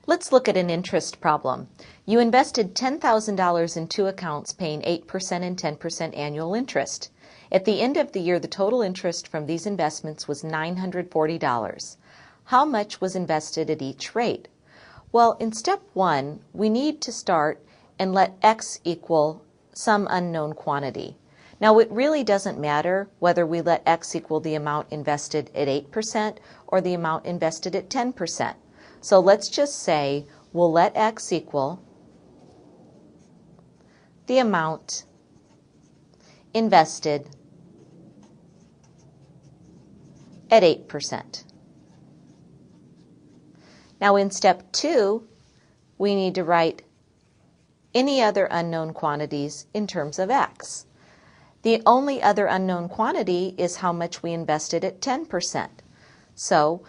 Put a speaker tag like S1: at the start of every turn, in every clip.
S1: Let's look at an interest problem. You invested $10,000 in two accounts paying 8% and 10% annual interest. At the end of the year, the total interest from these investments was $940. How much was invested at each rate? Well, in step 1, we need to start and let x equal some unknown quantity. Now, it really doesn't matter whether we let x equal the amount invested at 8% or the amount invested at 10%. So let's just say we'll let x equal the amount invested at 8%. Now in step 2, we need to write any other unknown quantities in terms of x. The only other unknown quantity is how much we invested at 10%. So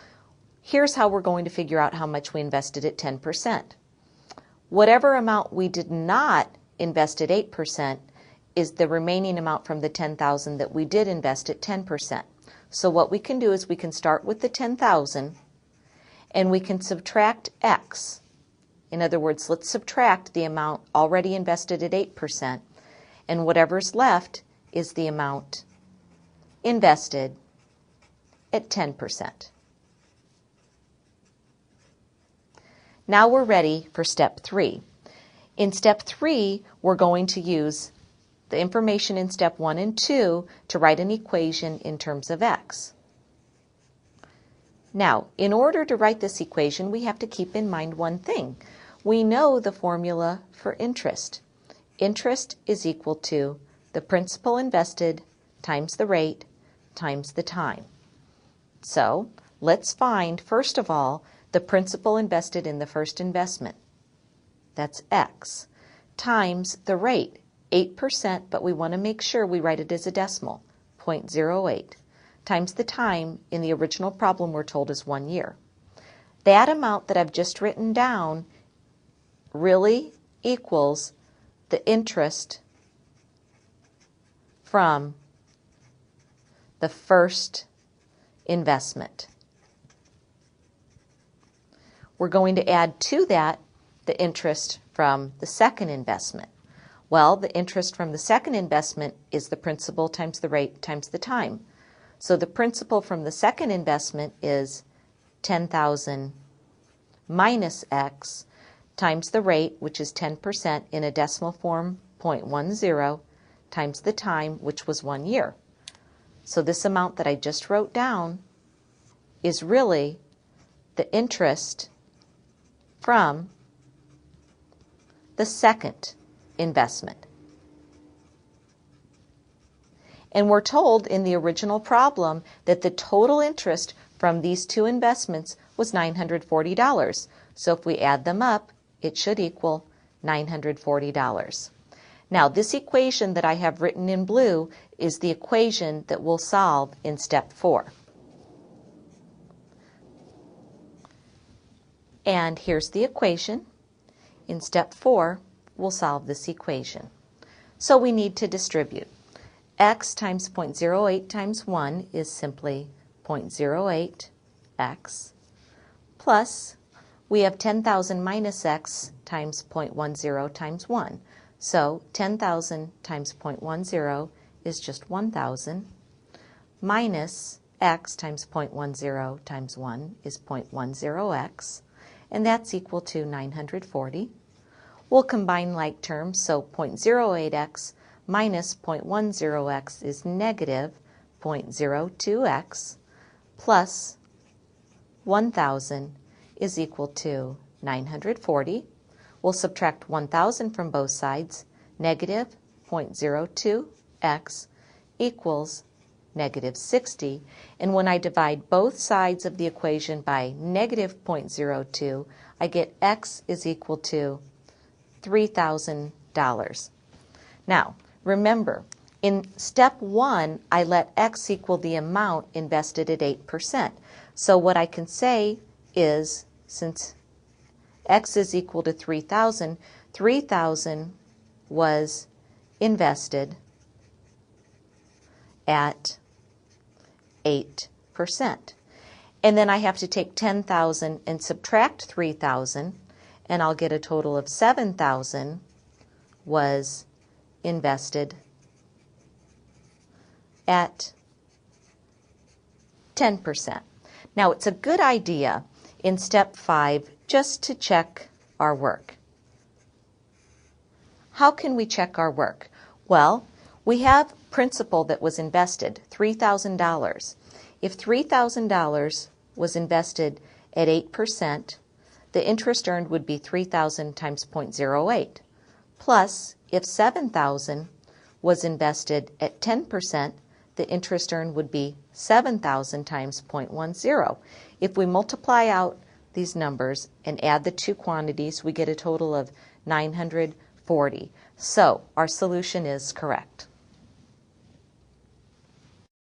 S1: here's how we're going to figure out how much we invested at 10%. Whatever amount we did not invest at 8% is the remaining amount from the $10,000 that we did invest at 10%. So what we can do is we can start with the $10,000 and we can subtract x. In other words, let's subtract the amount already invested at 8%, and whatever's left is the amount invested at 10%. Now we're ready for step 3. In step 3, we're going to use the information in step 1 and 2 to write an equation in terms of x. Now, in order to write this equation, we have to keep in mind one thing. We know the formula for interest. Interest is equal to the principal invested times the rate times the time. So, let's find, first of all, the principal invested in the first investment. That's x, times the rate, 8%, but we want to make sure we write it as a decimal, 0.08, times the time. In the original problem we're told is 1 year. That amount that I've just written down really equals the interest from the first investment. We're going to add to that the interest from the second investment. Well, the interest from the second investment is the principal times the rate times the time. So the principal from the second investment is 10,000 minus x times the rate, which is 10% in a decimal form, 0.10, times the time, which was 1 year. So this amount that I just wrote down is really the interest from the second investment. And we're told in the original problem that the total interest from these two investments was $940. So if we add them up, it should equal $940. Now, this equation that I have written in blue is the equation that we'll solve in step 4. And here's the equation. In step 4, we'll solve this equation. So we need to distribute. X times 0.08 times 1 is simply 0.08x, plus we have 10,000 minus x times 0.10 times 1. So 10,000 times 0.10 is just 1,000, minus x times 0.10 times 1 is 0.10x, and that's equal to 940. We'll combine like terms, so 0.08x minus 0.10x is negative 0.02x, plus 1,000 is equal to 940. We'll subtract 1,000 from both sides. Negative 0.02x equals negative 60. And when I divide both sides of the equation by negative 0.02, I get x is equal to $3,000. Now, remember, in step 1, I let x equal the amount invested at 8%. So what I can say is, since x is equal to 3,000, 3,000 was invested at 8%. And then I have to take 10,000 and subtract 3,000. and I'll get a total of 7,000 was invested at 10%. Now, it's a good idea in step 5 just to check our work. How can we check our work? Well, we have principal that was invested, $3,000. If $3,000 was invested at 8%, the interest earned would be 3,000 times 0.08. Plus, if 7,000 was invested at 10%, the interest earned would be 7,000 times 0.10. If we multiply out these numbers and add the two quantities, we get a total of 940. So our solution is correct.